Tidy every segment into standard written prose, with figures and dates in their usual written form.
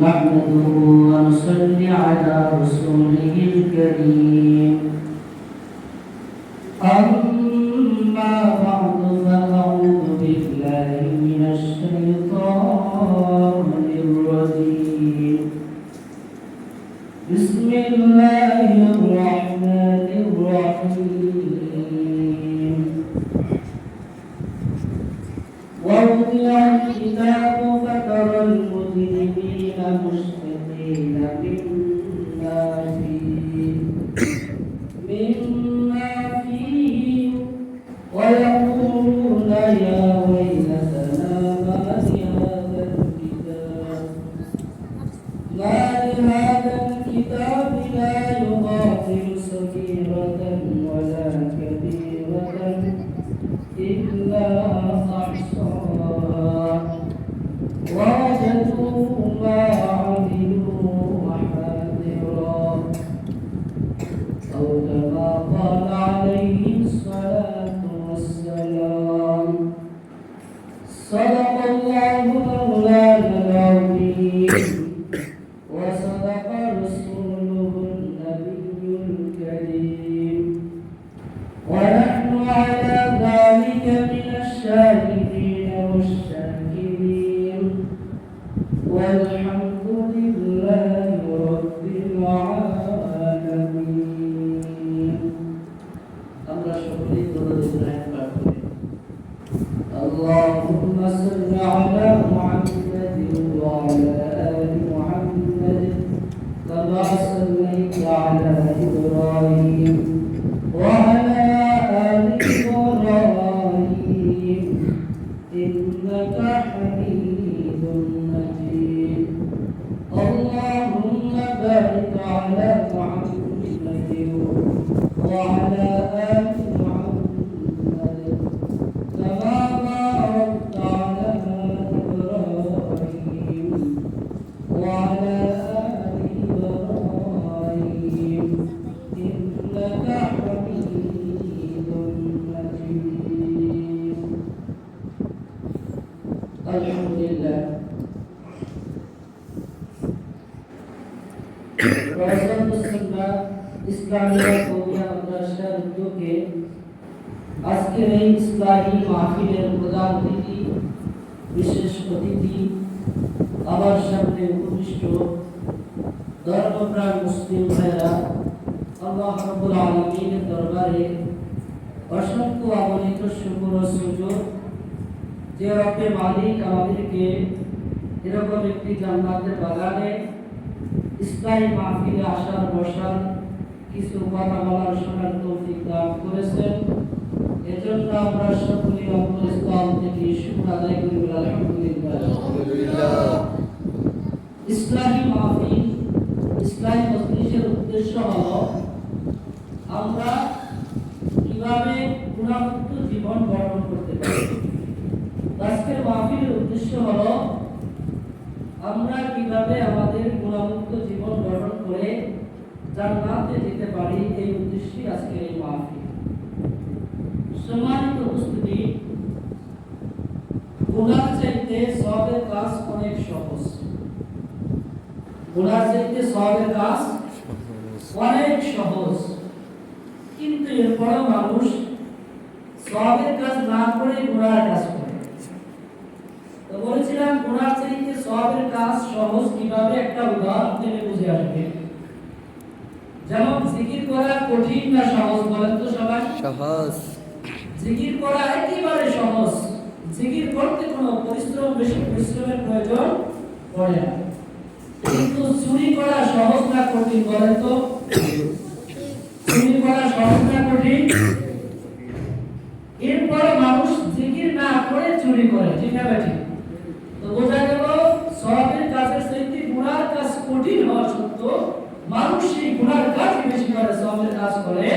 نحمده ونصلي على رسوله الكريم أما بعد فأعوذ بالله من الشيطان الرجيم بسم الله الرحمن الرحيم ووضع الكتاب فترى المجرمين مشفقين مما فيه ويقولون يا ويلتنا ما لهذا الكتاب لا يغادر صغيرة ولا كبيرة إلا أحصاها ووجدوا ما عملوا حاضرا أو كما قال عليه الصلاة والسلام صدق الله مولانا العظيم وصدق رسوله النبي الكريم ونحن على ذلك من الشاهدين والشاكرين والحمد لله رب العالمين আমরা সকলেই দরুদ ইব্রাহিম পাঠ করি اللهم صل على محمد وعلى آل محمد كما صليت على إبراهيم وعلى آل إبراهيم إنك حميد مجيد اللهم بارك على محمد وعلى آل محمد كما باركت على إبراهيم وعلى آل إبراهيم إنك حميد مجيد الحمد لله ইসলামিয়া কওমিয়া মাদ্রাসার উদ্যোগে আজকের এই ইসলামী মাহফিলের প্রধান অতিথি বিশেষ অতিথি আমার সামনে উপবিষ্ট ধর্মপ্রাণ মুসলিম ভাইরা আল্লাহ রাব্বুল আলামিনের দরবারে অসংখ্য অগণিত শুকর ও সুজুদ যে রব্বে মালিক আমাদেরকে এরকম একটি জান্নাতের বাগানে ইসলামী মাহফিলে আসার বসার কিছু কথা বলার শোনার তৌফিক দান করেছেন এজন্য আমরা সকলে রব্বুল ইসলাম থেকে শুকর আদায় করি আলহামদুলিল্লাহ ইসলামী মাহফিল ইসলামী মজলিসের উদ্দেশ্য হলো আমরা কিভাবে গুনাহমুক্ত জীবন গঠন করতে পারি আজকের মাহফিলের উদ্দেশ্য হলো আমরা কিভাবে আমাদের গুনাহমুক্ত জীবন গঠন করে জান্নাতে যেতে পারি এই উদ্দেশ্যে আজকের এই মাহফিল সম্মানিত উপস্থিতি গুনাহ চাইতে সওয়াবের কাজ অনেক সহজ গুনাহ চাইতে সওয়াবের কাজ অনেক সহজ কিন্তু এরপরও মানুষ সওয়াবের কাজ না করে গুনাহের কাজ করে তো বলেছিলাম গুনাহ চাইতে সওয়াবের কাজ সহজ কিভাবে একটা উদাহরণ দিয়ে বুঝে আসবে যেমন জিকির করা কঠিন না সহজ বলেন তো সবাই সহজ জিকির করা একেবারে সহজ জিকির করতে কোনো পরিশ্রমের প্রয়োজন পড়ে না কিন্তু চুরি করা সহজ না কঠিন বলেন তো চুরি করা সহজ না কঠিন এরপর মানুষ জিকির না করে চুরি করে ঠিক না ঠিক তো বোঝা গেল সওয়াবের কাজের চাইতে গুনার কাজ কঠিন হওয়া সত্ত্বেও মানুষ সেই গুনার কাজ বেশি করে সওয়াবের কাজ করে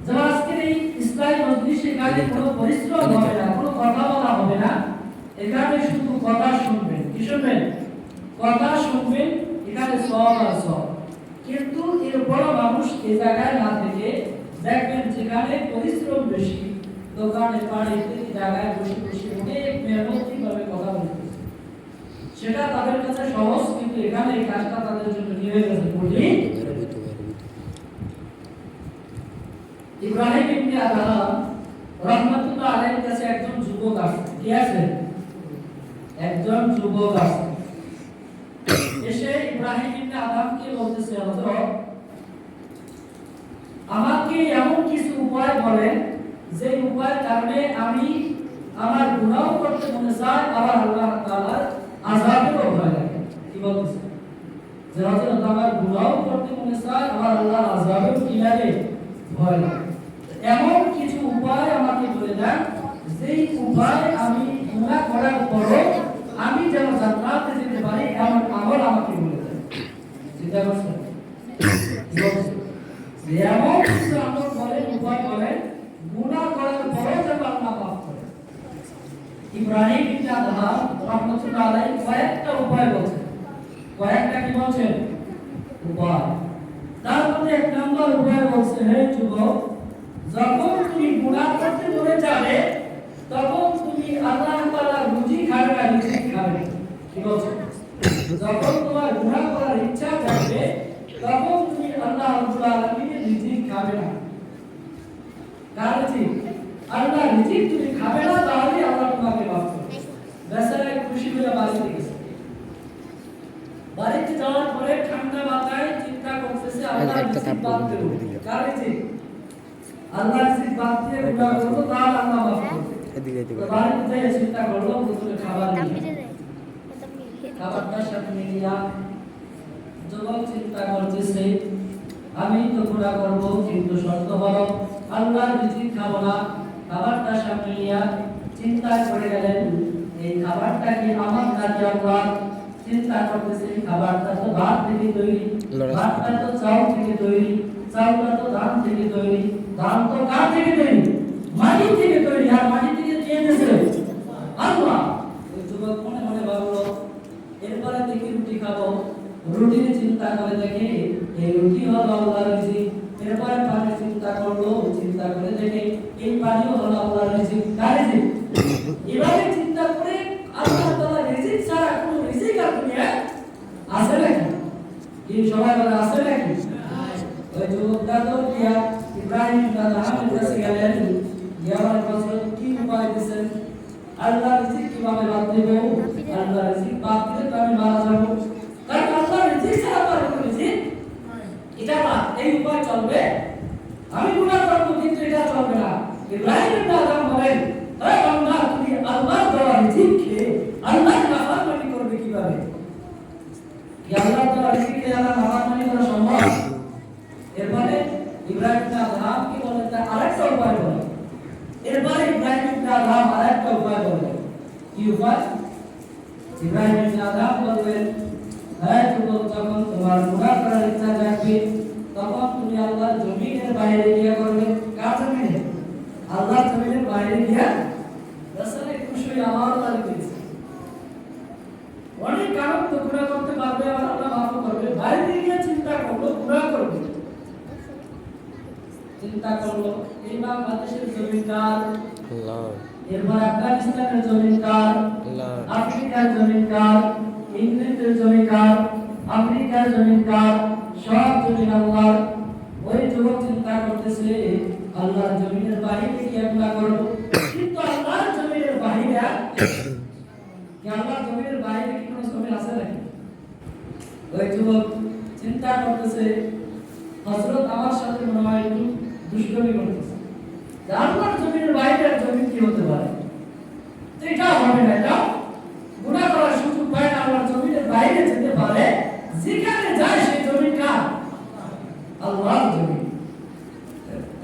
যারা আজকের এই ইসলামী মজলিসে কাজে কোনো পরিশ্রম হবে না কোনো কথা বলা হবে না এখানে শুধু কথা শুনবেন কি শুনবেন কথা শুনবেন এখানে সওয়াব আর সওয়াব কিন্তু এরপর মানুষ এই জায়গায় না থেকে দেখবেন যেখানে পরিশ্রম বেশি দোকানে পাড়ে জায়গায় বসে বসে অনেক মেহনতি ভাবে কথা বলতেছে সেটা তাদের কাছে সহজ, কিন্তু এখানে এই কাজটা তাদের জন্য কি হয়ে গেছে, কঠিন। ইব্রাহিম ইবনে আদহাম রাহমাতুল্লাহ আলাইহির কাছে একজন যুবক আসে। কি আছে? একজন যুবক আসে। এসে ইব্রাহিম ইবনে আদহামকে বলতেছে, হযরত আমাকে এমন কিছু উপায় বলেন যে উপায়ের কারণে আমি আমার গুনাহ করতে মনে চাই, আবার আল্লাহ তাআলার আযাবেরও ভয় লাগে। কি বলতেছে? যে হযরত আমার গুনাহ করতে মনে চাই, আবার আল্লাহর আযাবেরও কি লাগে, ভয় লাগে। এমন কিছু উপায় আমাকে বলে দেন যেই উপায় আমি গুনাহ করার পরও আমি যেন জান্নাতে যেতে পারি, এমন আমল আমাকে বলে দেন। চিন্তা করছেন? এমন কিছু আমল বলেন, উপায় বলেন, গুনাহ করার পরও যেন আল্লাহ মাফ করে। ইব্রাহিম ইবনে আদহাম রাহমাতুল্লাহ আলাইহি কয়েকটা উপায় বলছেন। কয়েকটা কি বলছেন? উপায়। তার মধ্যে এক নাম্বার উপায় বলছে, হে যুবক, যখন তুমি গুনাহ করতে মনে যাবে তখন তুমি আল্লাহ তাআলার রুজি খাবে না, রিজিক খাবে। কি বলছে? যখন তোমার গুনাহ করার ইচ্ছা থাকবে তখন তুমি আল্লাহ রাব্বুল আলামিনের রিজিক খাবে না। কার রিজিক? আল্লাহর রিজিক তুমি খাবে না, তাহলে আল্লাহ তোমাকে মাফ করবে। বেচারা খুশি হয়ে বাড়িতে গেছে। বাড়িতে যাওয়ার পরে ঠান্ডা মাথায় চিন্তা করতেছে, আল্লাহর রিজিক বাদ দেব। কার রিজিক? আল্লাহর রিজিক বাদ দিয়ে গুনাহ করব, তাহলে আল্লাহ মাফ করবে। বাড়িতে যেয়ে চিন্তা করলো, প্রথমে খাবার নিয়ে খাবারটার সাথে নিয়ে যুবক চিন্তা করতেছে, আমি তো গুনাহ করব, কিন্তু শর্ত হলো আল্লাহর রিজিক খাবো না। খাবারটা সামনে নিয়ে চিন্তা করে গেলেন, এই খাবারটা কি আমার কাছে আল্লাহ? চিন্তা করতেছে, খাবারটা তো ভাত থেকে তৈরি, ভাতটা তো চাউল থেকে তৈরি, চাউলটা তো ধান থেকে তৈরি, ধান তো কাঠ থেকে তৈরি, মাটি থেকে তৈরি, আর মাটি থেকে কে দিয়েছে? আল্লাহ। ওই যুবক মনে মনে ভাবলো, এরপরে দেখি রুটি খাবো। রুটির চিন্তা করে দেখে এই রুটি হলো আল্লাহর রিজিক। এরপরে পানি চিন্তা করলো, চিন্তা করে দেখে এই পানিও হলো আল্লাহর রিজিক। কার রিজিক? এভাবে চিন্তা করে আল্লাহ তাআলা রিজিক ছাড়া কোনো রিজিক আর দুনিয়ায় আছে নাকি? এই সবাই বলে আছে নাকি? ওই যুবকটা তো গিয়া ইব্রাহিম ইবনে আদহামের কাছে গেলেন, গিয়া বললেন, কি উপায় দিয়েছেন? আল্লাহর রিজিক কিভাবে বাদ দেব? আল্লাহর রিজিক বাদ দিলে তো আমি মারা যাবো। কারণ আল্লাহর রিজিক ছাড়া তো আর কোনো রিজিক এটা না, এই উপায় চলবে। আমি গুনাহ করব, কিন্তু এটা চলবে না। ইব্রাহিম ইবনে আদহাম বলেন, হে বান্দা, তুমি আল্লাহর দেওয়া রিজিক খেয়ে আল্লাহর নাফরমানি করবে কিভাবে? কি আল্লাহর দেওয়া রিজিক খেয়ে আল্লাহর নাফরমানি করা সম্ভব? এরপরে ইব্রাহিম ইবনে আদহাম কি বলেন, তার আরেকটা উপায় বলেন। এরপরে ইব্রাহিম ইবনে আদহাম আরেকটা উপায় বলেন। কি উপায়? ইব্রাহিম ইবনে আদহাম বলেন, হে যুবক, যখন তোমার গুনাহ করার ইচ্ছা জাগবে তখন তুমি আল্লাহর জমিনের বাইরে গিয়ে করবে। কার জমিনে? আল্লাহর জমিনের বাইরে গিয়ে। রাসূল খুশি আমার তারিখ দিয়েছে, অনেক কারণ তো গুনাহ করতে পারবে, আর আল্লাহ মাফ করবে। বাইরে গিয়ে চিন্তা করলো, গুনাহ করবে। চিন্তা করলো, এই বাংলাদেশের জমিদার আল্লাহ, এরপর আফগানিস্তানের জমিদার আল্লাহ, আফ্রিকার জমিদার, ইংল্যান্ডের জমিদার, আমেরিকার জমিদার, সব জমিন আল্লাহর। ওই যুবক চিন্তা করতেছে, আল্লাহর জমিনের বাইরে গিয়ে গুনাহ করব, কিন্তু আল্লাহর জমিনের বাইরে কি আল্লাহর জমিনের বাইরে কি কোনো জমিন আছে নাকি? ওই যুবক চিন্তা করতেছে, হযরত আমার সাথে মনে হয় একটু দুষ্কর্মী করতেছে। আল্লাহর জমিনের বাইরে আর জমিন কি হতে পারে? এটা হবে না, এটা গুনাহ করার সুযোগ পায় না। আল্লাহর জমিনের বাইরে যেতে পারে, যেখানে যায় সেই জমিন কার? আল্লাহর জমিন।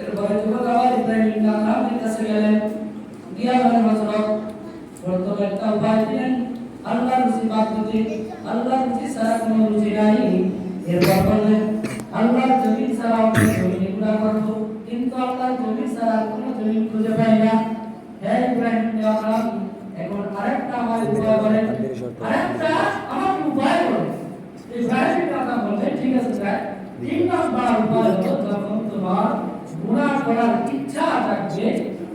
এরপরে যুবক আবার ইব্রাহিম ইবনে আদহামের কাছে গেলেন, গিয়া বলেন, হযরত, প্রথমে একটা উপায় দিলেন আল্লাহর রুজি বাদ দিতে। আল্লাহর রুজি ছাড়া কোনো রুজি নাই। এরপর বললেন, আল্লাহর জমিন ছাড়া অন্য জমিনে গুনাহ করব, কিন্তু আল্লাহর জমিন ছাড়া কোনো জমিন খুঁজে পাই না। হে ইব্রাহিম ইবনে আদহাম, এখন আরেকটা আমার উপায় বলেন, আরেকটা আমার উপায় বলেন। ইব্রাহিম ইবনে আদহাম বললেন, ঠিক আছে স্যার, তিন নম্বর উপায় হলো, যখন তোমার গুনাহ করার ইচ্ছা থাকবে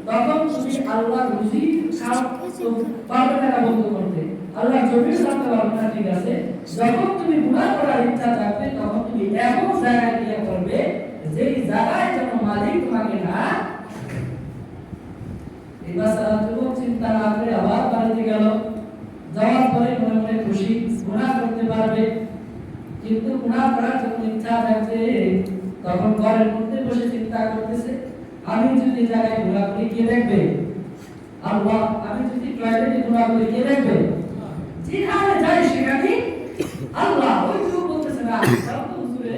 তখন তুমি আল্লাহর রুজি খাও, তো পারবে না বন্ধ করতে। আল্লাহ জমিনে থাকতে পারবে না, ঠিক আছে। যখন তুমি গুনাহ করার ইচ্ছা থাকবে তখন তুমি এমন জায়গায় গিয়ে করবে যেই জায়গায় যেন মালিক তোমাকে না। এবার সারা যুবক চিন্তা না করে আবার বাড়িতে গেল। যাওয়ার পরে মনে মনে খুশি, গুনাহ করতে পারবে, কিন্তু গুনাহ করার যখন ইচ্ছা থাকছে তখন ঘরের মধ্যে বসে চিন্তা করতেছে, আমি যদি জায়গায় গুনাহ করি কে দেখবে? আল্লাহ। আমি যদি টয়লেটে গুনাহ করি কে দেখবে? যেখানে যাই সেখানে আল্লাহ। ওই যুবক বলতেছে না হুজুরে,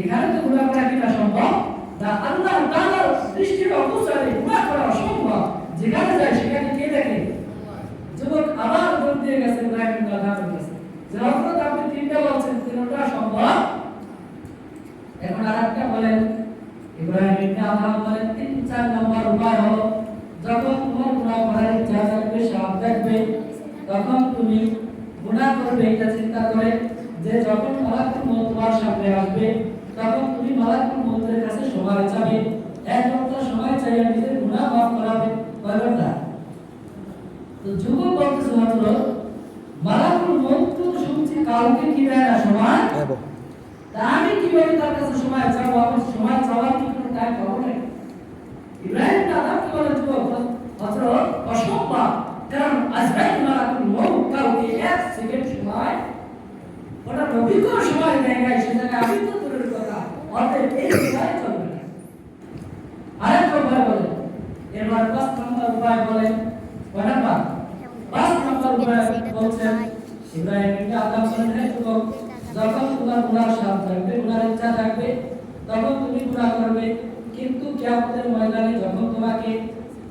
এখানে তো গুনাহ করা কি না সম্ভব না, আল্লাহ তাআলার দৃষ্টির অগোচরে গুনাহ করা অসম্ভব, যেখানে যায় সেখানে কে দেখে? যুবক আবার দৌড় দিয়ে গেছে ইব্রাহিম ইবনে আদমের কাছে, যে হযরত আপনি তিনটা বলছেন, তিনটা সম্ভব, এখন আরেকটা বলেন। ইব্রাহিম ইবনে আদম বলেন, 3-4 নম্বর উপায় হলো, যখন তোমার গুনাহ করার ইচ্ছা থাকবে, সাপ দেখবে, তখন তুমি গুনাহ করবে এটা চিন্তা করে যে যখন মালাকুল মউত তোমার সামনে আসবে তখন তুমি মালাকুল মউতের কাছে সময় চাবে, এক ঘন্টা সময় চাইয়া নিজের গুনাহ মাফ করাবে, বলবেন না? তো যুবক বলতেছে, হযরত মালাকুল মউত তো শুনছি কাউকে কি দেয় না সময়, তা আমি কিভাবে তার কাছে সময় চাবো? আমার সময় চাওয়ার কি কোনো টাইম পাবো না? ইব্রাহিম দাদা কি বলে যুবক, হযরত অসম্ভব, কারণ আজরাইল মালাকুল মউত কাউকে 1 সেকেন্ড সময়, ওটা নবীকে সময় দেয় না, সেটা আমি তো দূরের কথা, অতএব এই উপায় চলবে না। আরেকটা উপায় বলে, এবার 5 নম্বর উপায় বলেন, কয় নাম্বার? 5 নম্বর উপায় বলছেন ইব্রাহিম ইবনে আদম বলেন, হে যুবক, যখন তোমার গুনাহ সাপ থাকবে, গুনাহের ইচ্ছা থাকবে, তখন তুমি গুনাহ করবে, কিন্তু কিয়ামতের ময়দানে যখন তোমাকে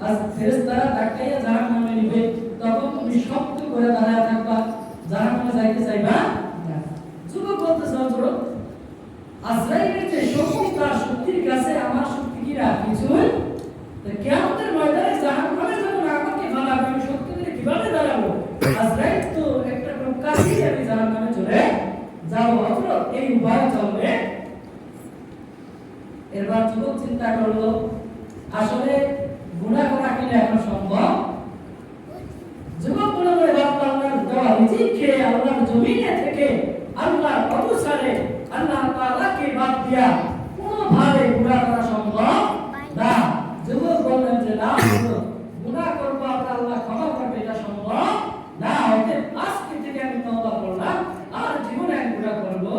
আজ ফেরেশতারা ধাক্কাইয়া জাহান্নামে নিবে, তখন তুমি শক্ত করে দাঁড়ায় থাকবা, জাহান্নামে যাইতে চাইবা না। যুবক বলতেছে, হযরত আজরাইলের যে শক্তি, তার শক্তির কাছে আমার শক্তি কি না কিছুই। তো কিয়ামতের ময়দানে জাহান্নামে যখন আমাকে ফেলাবে, আমি শক্তি দিয়ে কিভাবে দাঁড়াবো? আজরাইল তো একটা প্রকাশই, আমি জাহান্নামে চলে যাবো, হযরত এই উপায় চলবে। এবার যুবক চিন্তা করলো, আসলে গুনাহ করা কি না এখন সম্ভব? যুবক মনে করে ভাবলো, আল্লাহর দেওয়া রিজিক খেয়ে আল্লাহর জমিনে থেকে আল্লাহর অবসরে আল্লাহ তাআলাকে বাদ দিয়া কোনোভাবে গুনাহ করা সম্ভব না। যুবক বললেন যে না, গুনাহ করবো আল্লাহ ক্ষমা করবে, এটা সম্ভব না, অতএব আজকে থেকে আমি তওবা করলাম, আর জীবনে আমি গুনাহ করবো।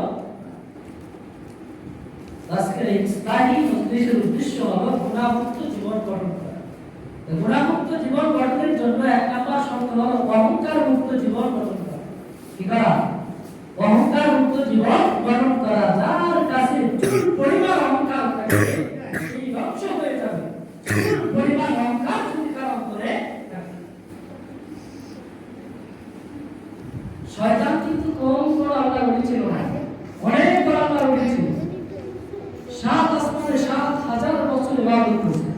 আজকের এই স্টাডি উদ্দেশ্য হলো গুনাহমুক্ত জীবন গঠন করা। গুনাহমুক্ত জীবন গঠনের জন্য 1 নম্বর শর্ত হলো অহংকার মুক্ত জীবন গঠন করা। কি করা? অহংকার মুক্ত জীবন গঠন করা। যার কাছে চুল পরিমাণ অহংকার থাকে সেই ধ্বংস হয়ে যাবে। চুল পরিমাণ অহংকার যদি কারণ করে, শয়তান কিন্তু কম করে আল্লাহ বলেছিল না, অনেক বড় আল্লাহ বলেছিল। 7 আসমানে 7,000 বছর ইবাদত করেছে,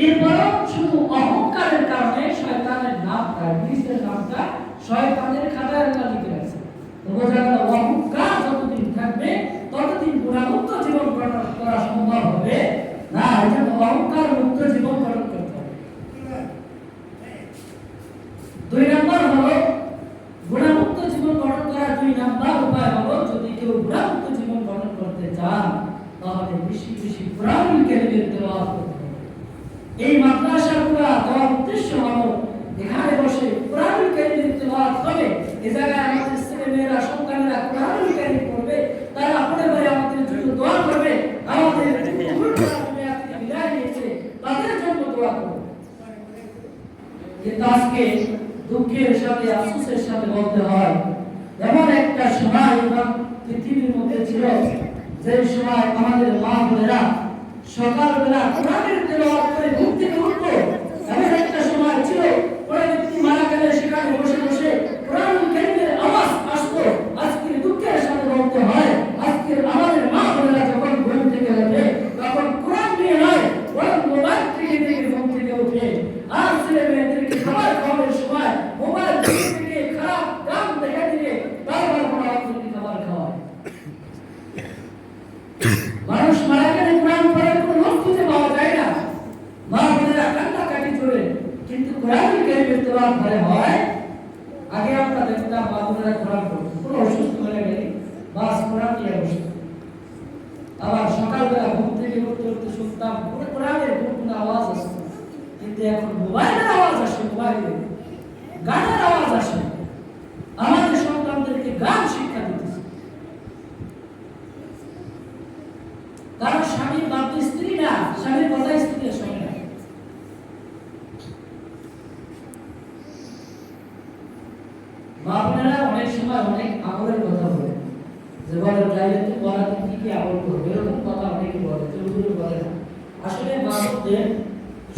এরপরও শুধু অহংকারের কারণে শয়তানের নামটা, ইবলীসের নামটা শয়তানের খাতায় আল্লাহ লিখে রাখছে। তো বোঝা গেল, অহংকার যতদিন থাকবে ততদিন গুনাহমুক্ত জীবন গঠন করা সম্ভব হবে না। এজন্য অহংকার মুক্ত জীবন গঠন করতে হবে। 2 নম্বর হলো গুনাহমুক্ত জীবন গঠন করার 2 নম্বর উপায় হলো, যদি কেউ গুনাহমুক্ত জীবন গঠন করতে চান তাহলে বেশি বেশি কোরআনুল কারীমের তেলাওয়াত করতে হবে। এই মাদ্রাসাগুলো দেওয়ার উদ্দেশ্য হলো এখানে বসে কোরআনুল কারীমের তেলাওয়াত হবে, এই জায়গায় আমাদের ছেলেমেয়েরা, সন্তানেরা কোরআনুল কারীম পড়বে, তারা আপনি বলে আমাদের জন্য দোয়া করবে, আমাদের দুনিয়াতে বিদায় নিয়েছে তাদের জন্য দোয়া করবে। কিন্তু আজকে দুঃখের সাথে আফসোসের সাথে বলতে হয়, এমন একটা সময় এবং পৃথিবীর মধ্যে ছিল যে সময় আমাদের মা বোনেরা সকালবেলা কোরআনের তেলাওয়াত করে ঘুম থেকে উঠতো। এমন একটা সময় ছিল, কোনো ব্যক্তি মারা গেলে সেখানে বসে বসে কোরআনুল কারীমের আওয়াজ আসতো। আজকের দুঃখের সাথে বলতে হয়, আজকের আমাদের মা বোনেরা যখন ঘুম থেকে ওঠে তখন কোরআন নিয়ে নয়, বরং মোবাইল থেকে ঘুম থেকে উঠে। আর ছেলে মেয়েদেরকে খাবার খাওয়ানোর সময় মোবাইল থেকে খারাপ গান দেখা দিয়ে বারবার খাবার খাওয়ায়। মানুষ মারা গেলে কোরআন পড়ার কোনো লোক খুঁজে পাওয়া যায় না, মা বোনেরা কান্নাকাটি করে, কিন্তু কোরআনুল কারীমের তেলাওয়াত হয় আগে আমরা দেখতাম বাবুরা কোরআন পড়তো, কোনো অসুস্থ হয়ে গেলে বাস কোরআন নিয়ে বসতো। আবার সকালবেলা ঘুম থেকে উঠতে উঠতে শুনতাম কোরআনের কোনো আওয়াজ আসতো, কিন্তু এখন মোবাইলের আওয়াজ আসে, মোবাইলে গানের আওয়াজ আসে। আমাদের সন্তানদেরকে গান শিক্ষা দিতেছে, কারণ স্বামীর বাপ স্ত্রী না, স্বামীর কথা স্ত্রী শোনে না। বাপরা অনেক সময় অনেক আমলের কথা বলে, যে বলে লাইলাতুল বরাতে কি কি আমল করবে, এরকম কথা অনেকে বলে, কেউ বলে না। আসলে বাপদের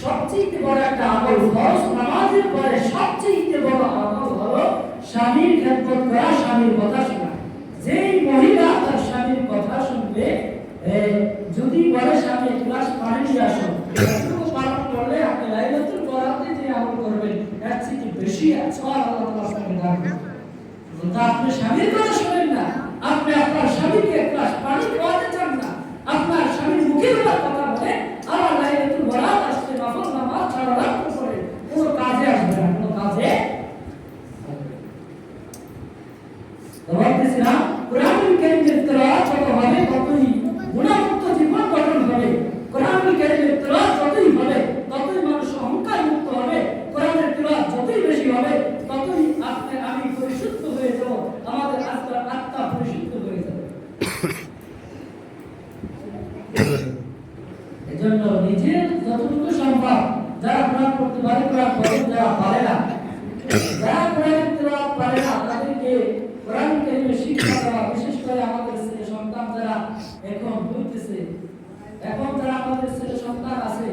সবচেয়ে বড় একটা আমল, ফরজ নামাজের পরে সবচেয়ে বড় আমল হলো স্বামীর খেদমত করা, স্বামীর কথা শোনা। যেই মহিলা তার স্বামীর কথা শুনবে, যদি বলে স্বামী এক গ্লাস পানি নিয়ে আসো, এটুকু পালন করলে আপনি লাইলাতুল বরাতে যে আমল করবেন এর থেকে বেশি সওয়াব আল্লাহ তাআলা আপনাকে দান করবেন। কিন্তু আপনি স্বামীর কথা শুনেন না, আপনি আপনার স্বামীকে এক গ্লাস পানি খাওয়াতে চান না, আপনার স্বামীর মুখের উপর কথা বলে আমার লাইলাতুল বরাত আসতে নফল নামাজ সারা রাত পড়ে কোনো কাজে আসবে না, কোনো কাজে বলতেছিলাম কোরআনুল কারীমের তেলাওয়াত যত হবে ততই গুনাহমুক্ত জীবন গঠন হবে। কোরআনুল কারীমের তেলাওয়াত যতই হবে ততই মানুষ অহংকার মুক্ত হবে। কোরআনের তেলাওয়াত যতই বেশি হবে ততই আপনি আমি পরিশুদ্ধ হয়ে যাব, আমাদের আত্মা পরিশুদ্ধ হয়ে যাবে। এজন্য নিজের যতটুকু সম্ভব যারা কোরআন পড়তে পারে কোরআন পড়ে, যারা পারে না, যারা কোরআনের তেলাওয়াত পারে না তাদেরকে কোরআন কারীমের শিক্ষা দেওয়া, বিশেষ করে আমাদের ছেলে সন্তান যারা এখন হইতেছে, এখন যারা আমাদের ছেলে সন্তান আছে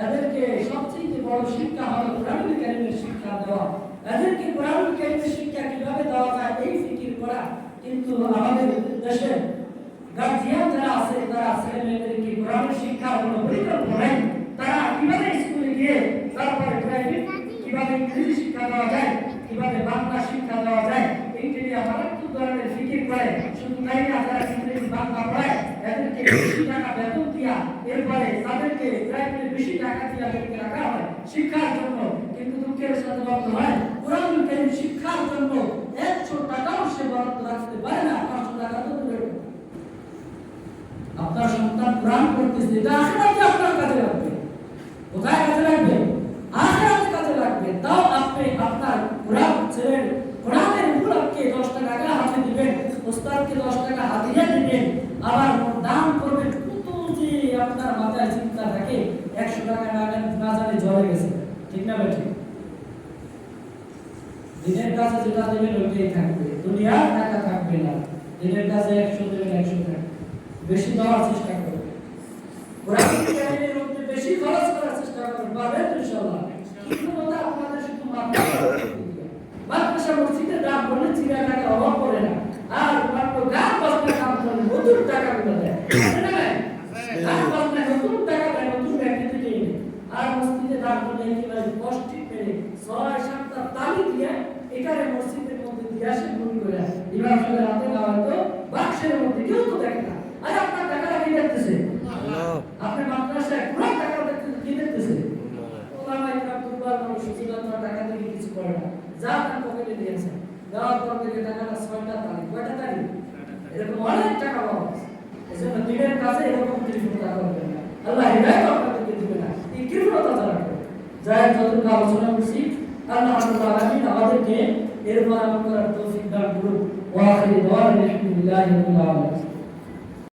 এদেরকে সবচেয়ে বড় শিক্ষা হলো কোরআন কারীমের শিক্ষা দেওয়া। এদেরকে কোরআন কারীমের শিক্ষা কিভাবে দেওয়া যায় এই ফিকির করা। কিন্তু আমাদের দেশে গার্জিয়ান যারা আছে তারা ছেলে মেয়েদেরকে কোরআনের শিক্ষার কোনো পরিকল্পনা নাই। তারা কিভাবে স্কুলে গিয়ে তারপরে প্রাইভেট কিভাবে ইংরেজি শিক্ষা দেওয়া যায়, কিভাবে বাংলা শিক্ষা দেওয়া যায়, এইটা নিয়ে মারাত্মক ধরনের ফিকির করে। শুধু তাই না, যারা ইংরেজি বাংলা পড়ায় এদেরকে বেশি টাকা বেতন দিয়া, এরপরে তাদেরকে প্রাইভেটে বেশি টাকা দিয়া এদেরকে রাখা হয় শিক্ষার জন্য। কিন্তু দুঃখের সাথে বলতে হয় কোরআনুল কারীম শিক্ষার জন্য 100 টাকাও সে বরাদ্দ রাখতে পারে না, 500 টাকা তো দূরের কথা। আপনার সন্তান কোরআন পড়তেছে, এটা আখিরাতে আপনার কাজে লাগবে। কোথায় কাজে লাগবে? আখিরাতে কাজে লাগবে। তাও আপনি আপনার কোরআন ছেলের কোরআনের উপলক্ষে 10 টাকা হাতে দিবেন, ওস্তাদকে 10 টাকা হাদিয়া দিবেন, আবার দান করবেন। কত যে আপনার মাথায় চিন্তা থাকে, 100 টাকা না জানে জ্বরে গেছে, ঠিক না বেঠিক? দিনের কাছে যেটা দেবেন ওইটাই থাকবে, দুনিয়ার টাকা থাকবে না। দিনের কাছে 100 দেবেন, 100 টাকা বেশি দেওয়ার চেষ্টা করবেন। কোরআন কারীমের মধ্যে বেশি খরচ করার চেষ্টা করবেন, পাবেন ইনশাআল্লাহ। কিন্তু কথা আপনাদের শুধু মাদ্রাসা মসজিদের দাম বললে চিরা টাকা অভাব পড়ে না, আর মাত্র গান বাজনা কাম করলে নতুন টাকা গুলো দেয়, গান বাজনা নতুন টাকা দেয়, নতুন ব্যাংকে থেকে এনে। আর মসজিদে দাম বললে একেবারে কষ্টি পেরে 6-7টা তালি দিয়ে এটারে মসজিদের মধ্যে দিয়ে আসে গুণ করে এবার আসলে রাতে না হয়তো বাক্সের মধ্যে কেউ তো দেখে না। আর আপনার টাকাটা কি দেখতেছে? আপনি মাদ্রাসায় পুরো টাকা কি দেখতেছে? ওলামা ইকরাম দুর্বার মানুষ সুযোগ টাকা থেকে কিছু করে না, যা তার পকেটে দিয়েছে, দেওয়ার পর থেকে টাকাটা 6টা তারিখ, কয়টা তারিখ, এরকম অনেক টাকা পাওয়া গেছে। এজন্য দিনের কাছে এরকম কৃপণতা করবেন না, আল্লাহ হিদায়াত আপনাদেরকে দিবে না এই কৃপণতা যারা করে। যাই যতটুকু আলোচনা করছি আল্লাহ রাব্বুল আলামিন আমাদেরকে এর পর আমল করার তৌফিক দান করুন। ওয়া আখিরু দাওয়ানা আলহামদুলিল্লাহি রাব্বিল আলামিন।